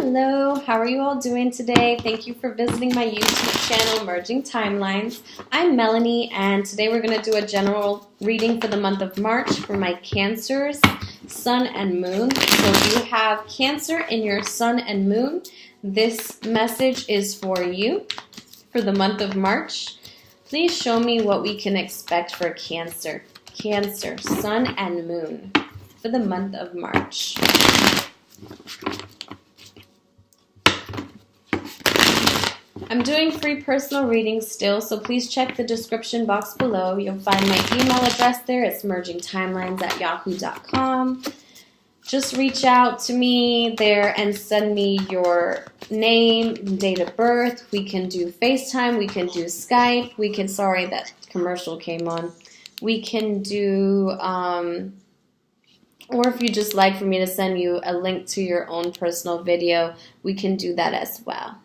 Hello, how are you all doing today? Thank you for visiting my YouTube channel, Merging Timelines. I'm Melanie, and today we're going to do a general reading for the month of March for my Cancers, Sun and Moon. So if you have Cancer in your Sun and Moon, this message is for you for the month of March. Please show me what we can expect for Cancer. Cancer, Sun and Moon for the month of March. I'm doing free personal readings still, so please check the description box below. You'll find my email address there. It's mergingtimelines@yahoo.com. Just reach out to me there and send me your name, date of birth. We can do FaceTime. We can do Skype. We can, sorry, that commercial came on. We can do, or if you just like for me to send you a link to your own personal video, we can do that as well.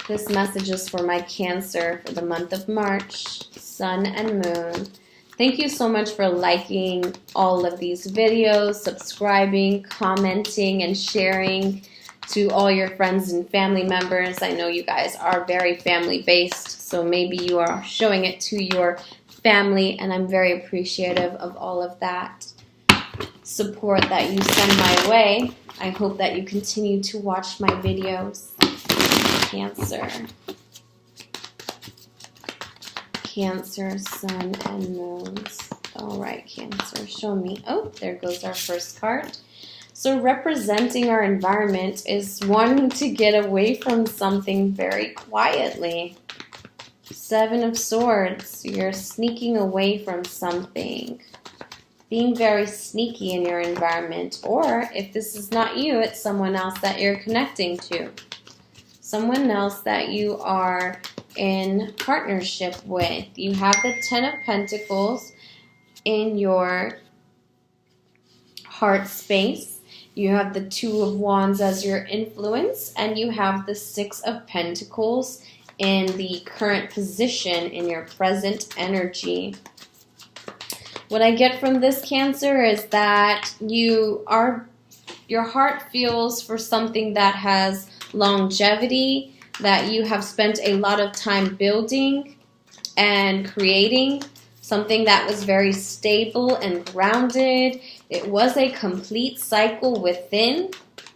This message is for my Cancer for the month of March, Sun and Moon. Thank you so much for liking all of these videos, subscribing, commenting, and sharing to all your friends and family members. I know you guys are very family-based, so maybe you are showing it to your family, and I'm very appreciative of all of that support that you send my way. I hope that you continue to watch my videos. Cancer. Cancer, Sun, and Moons. All right, Cancer, show me. Oh, there goes our first card. So representing our environment is wanting to get away from something very quietly. Seven of Swords. You're sneaking away from something. Being very sneaky in your environment. Or if this is not you, it's someone else that you're connecting to. Someone else that you are in partnership with. You have the Ten of Pentacles in your heart space. You have the Two of Wands as your influence, and you have the Six of Pentacles in the current position in your present energy. What I get from this, Cancer, is that your heart feels for something that has longevity, that you have spent a lot of time building and creating, something that was very stable and grounded. It was a complete cycle within,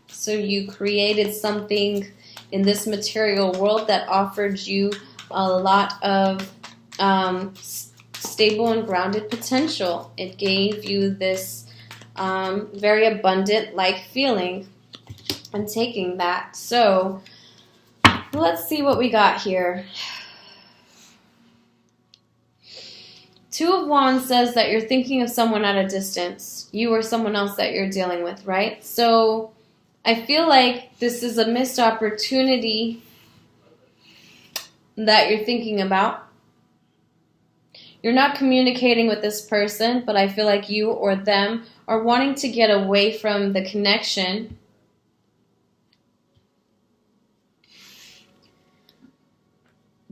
so you created something in this material world that offered you a lot of stable and grounded potential. It gave you this very abundant-like feeling. I'm taking that. So let's see what we got here. Two of Wands says that you're thinking of someone at a distance. You or someone else that you're dealing with, right? So I feel like this is a missed opportunity that you're thinking about. You're not communicating with this person, but I feel like you or them are wanting to get away from the connection.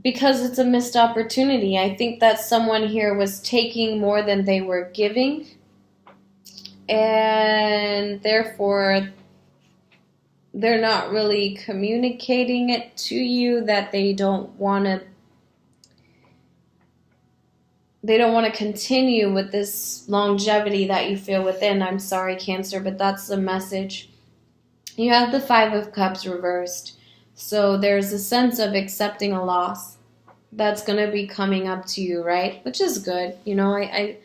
Because it's a missed opportunity. I think that someone here was taking more than they were giving, and therefore they're not really communicating it to you that they don't want to continue with this longevity that you feel within. I'm sorry, Cancer, but that's the message. You have the Five of Cups reversed. So there's a sense of accepting a loss that's going to be coming up to you, right? Which is good. You know, I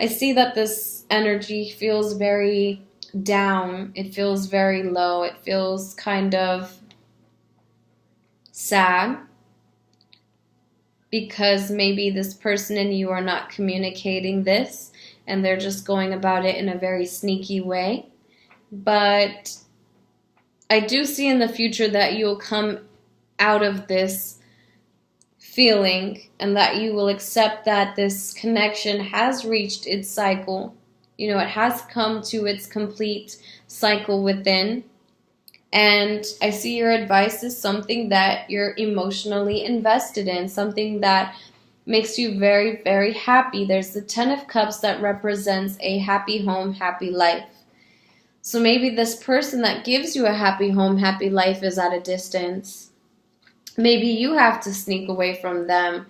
see that this energy feels very down. It feels very low. It feels kind of sad because maybe this person and you are not communicating this and they're just going about it in a very sneaky way. But I do see in the future that you'll come out of this feeling and that you will accept that this connection has reached its cycle. You know, it has come to its complete cycle within. And I see your advice is something that you're emotionally invested in, something that makes you very, very happy. There's the Ten of Cups that represents a happy home, happy life. So maybe this person that gives you a happy home, happy life is at a distance. Maybe you have to sneak away from them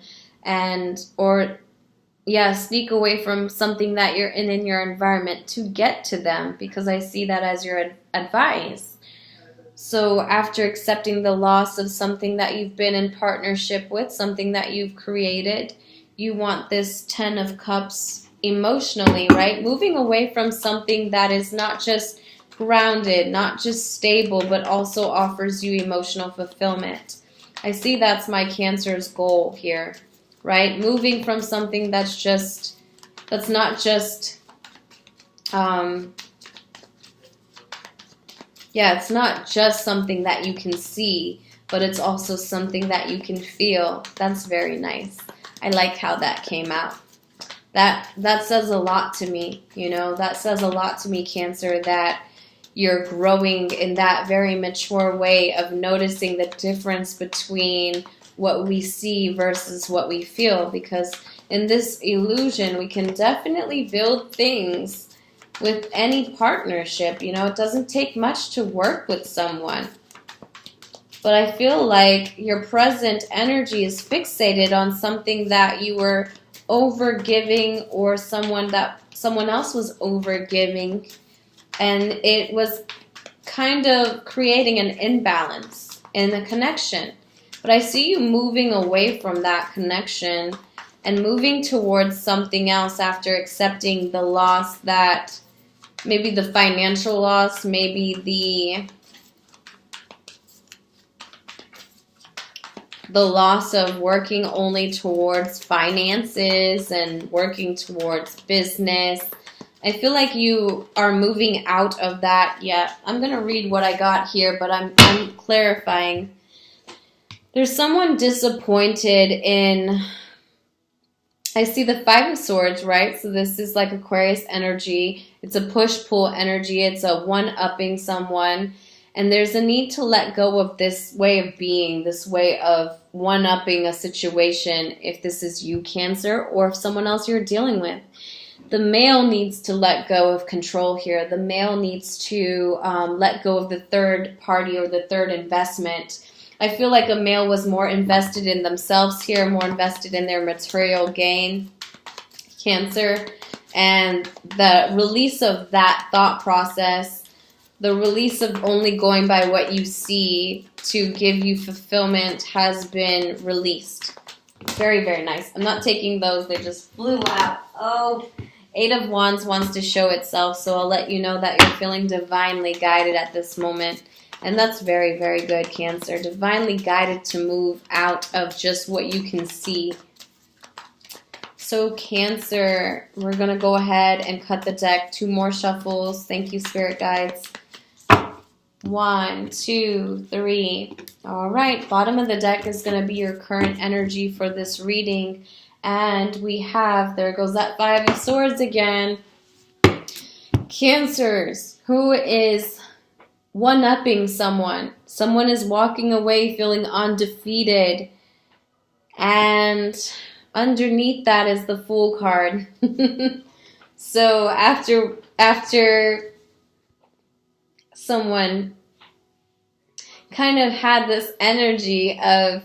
sneak away from something that you're in your environment to get to them, because I see that as your advice. So after accepting the loss of something that you've been in partnership with, something that you've created, you want this Ten of Cups emotionally, right? Moving away from something that is not just grounded, not just stable, but also offers you emotional fulfillment. I see that's my Cancer's goal here, right? Moving from something that's not just, it's not just something that you can see, but it's also something that you can feel. That's very nice. I like how that came out. That says a lot to me, that says a lot to me, Cancer, that you're growing in that very mature way of noticing the difference between what we see versus what we feel. Because in this illusion, we can definitely build things with any partnership. It doesn't take much to work with someone. But I feel like your present energy is fixated on something that you were overgiving, or someone else was overgiving, and it was kind of creating an imbalance in the connection. But I see you moving away from that connection and moving towards something else after accepting the loss, that maybe the financial loss, maybe the loss of working only towards finances and working towards business. I feel like you are moving out of that. Yeah, I'm going to read what I got here, but I'm clarifying. There's someone disappointed in, I see the Five of Swords, right? So this is like Aquarius energy. It's a push-pull energy. It's a one-upping someone. And there's a need to let go of this way of being, this way of one-upping a situation, if this is you, Cancer, or if someone else you're dealing with. The male needs to let go of control here. The male needs to let go of the third party or the third investment. I feel like a male was more invested in themselves here, more invested in their material gain, Cancer. And the release of that thought process, the release of only going by what you see to give you fulfillment has been released. Very, very nice. I'm not taking those. They just flew out. Oh, Eight of Wands wants to show itself, so I'll let you know that you're feeling divinely guided at this moment. And that's very, very good, Cancer. Divinely guided to move out of just what you can see. So, Cancer, we're going to go ahead and cut the deck. 2 more shuffles. Thank you, Spirit Guides. 1, 2, 3. All right, bottom of the deck is going to be your current energy for this reading. And we have, there goes that Five of Swords again. Cancers, who is one-upping someone. Someone is walking away feeling undefeated. And underneath that is the Fool card. So after someone kind of had this energy of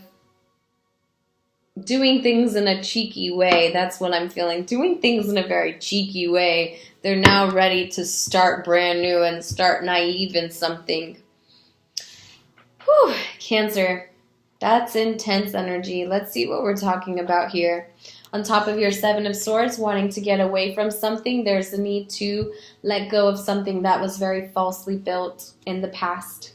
doing things in a cheeky way. That's what I'm feeling. Doing things in a very cheeky way. They're now ready to start brand new and start naive in something. Whew, Cancer. That's intense energy. Let's see what we're talking about here. On top of your Seven of Swords, wanting to get away from something, there's a need to let go of something that was very falsely built in the past.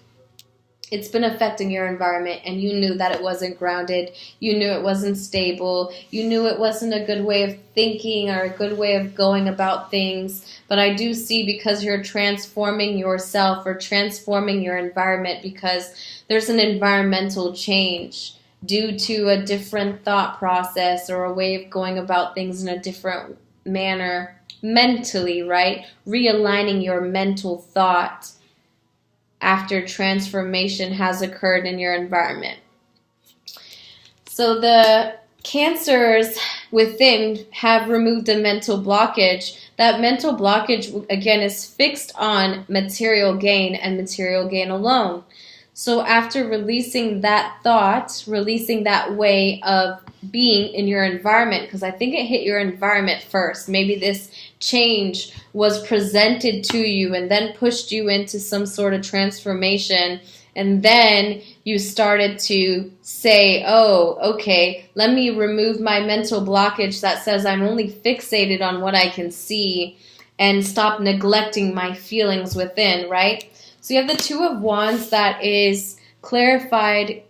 It's been affecting your environment, and you knew that it wasn't grounded. You knew it wasn't stable. You knew it wasn't a good way of thinking or a good way of going about things. But I do see, because you're transforming yourself or transforming your environment, because there's an environmental change due to a different thought process or a way of going about things in a different manner mentally, right? Realigning your mental thought after transformation has occurred in your environment. So the Cancers within have removed a mental blockage. That mental blockage, again, is fixed on material gain and material gain alone. So after releasing that thought, releasing that way of being in your environment, because I think it hit your environment first. Maybe this change was presented to you and then pushed you into some sort of transformation. And then you started to say, oh, okay, let me remove my mental blockage that says I'm only fixated on what I can see and stop neglecting my feelings within, right? So you have the Two of Wands that is clarified.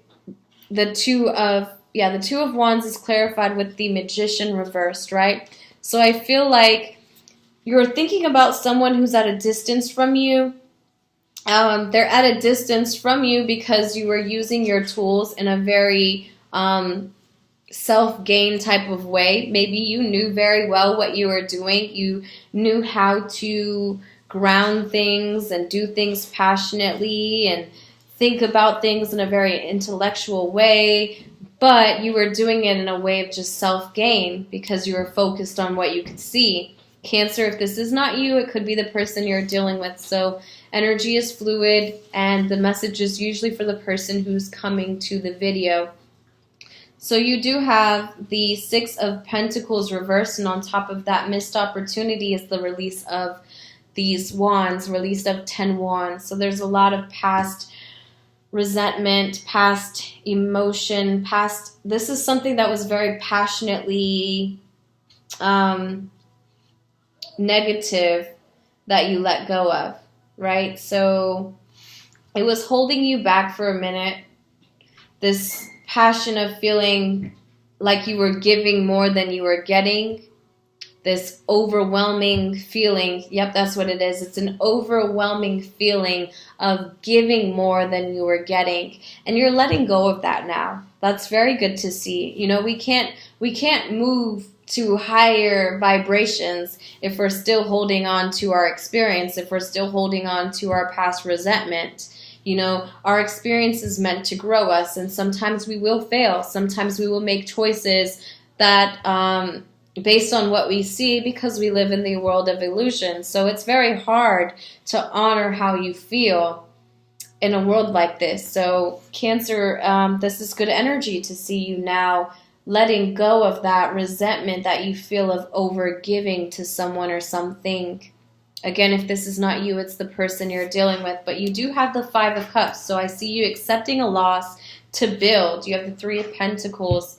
The Two of Wands is clarified with the Magician reversed, right? So I feel like you're thinking about someone who's at a distance from you. They're at a distance from you because you were using your tools in a very self-gain type of way. Maybe you knew very well what you were doing. You knew how to ground things and do things passionately and think about things in a very intellectual way, but you were doing it in a way of just self-gain because you were focused on what you could see. Cancer, if this is not you, it could be the person you're dealing with. So energy is fluid, and the message is usually for the person who's coming to the video. So you do have the Six of Pentacles reversed, and on top of that missed opportunity is the release of these wands, release of 10 wands. So there's a lot of past resentment, past emotion, this is something that was very passionately negative that you let go of, right? So it was holding you back for a minute. This passion of feeling like you were giving more than you were getting. This overwhelming feeling, yep, that's what it is. It's an overwhelming feeling of giving more than you were getting. And you're letting go of that now. That's very good to see. You know, we can't move to higher vibrations if we're still holding on to our experience, if we're still holding on to our past resentment. You know, our experience is meant to grow us, and sometimes we will fail. Sometimes we will make choices that based on what we see, because we live in the world of illusion. So it's very hard to honor how you feel in a world like this. So Cancer, this is good energy to see you now letting go of that resentment that you feel of overgiving to someone or something. Again, if this is not you, it's the person you're dealing with. But you do have the Five of Cups. So I see you accepting a loss to build. You have the Three of Pentacles.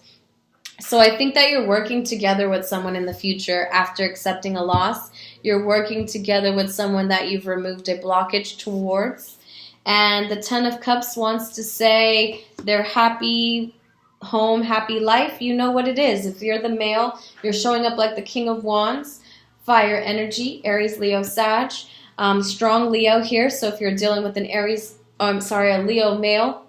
So I think that you're working together with someone in the future after accepting a loss. You're working together with someone that you've removed a blockage towards. And the Ten of Cups wants to say they're happy home, happy life. You know what it is. If you're the male, you're showing up like the King of Wands. Fire energy, Aries, Leo, Sag. Strong Leo here. So if you're dealing with a Leo male,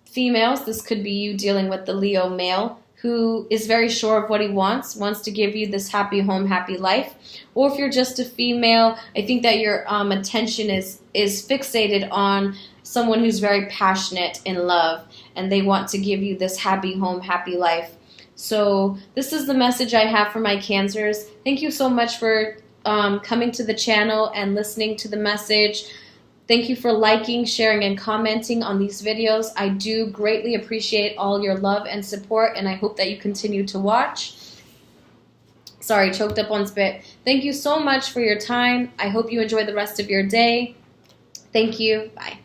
females, this could be you dealing with the Leo male who is very sure of what he wants to give you this happy home, happy life. Or if you're just a female, I think that your attention is fixated on someone who's very passionate in love, and they want to give you this happy home, happy life. So this is the message I have for my Cancers. Thank you so much for coming to the channel and listening to the message. Thank you for liking, sharing, and commenting on these videos. I do greatly appreciate all your love and support, and I hope that you continue to watch. Sorry, choked up on spit. Thank you so much for your time. I hope you enjoy the rest of your day. Thank you. Bye.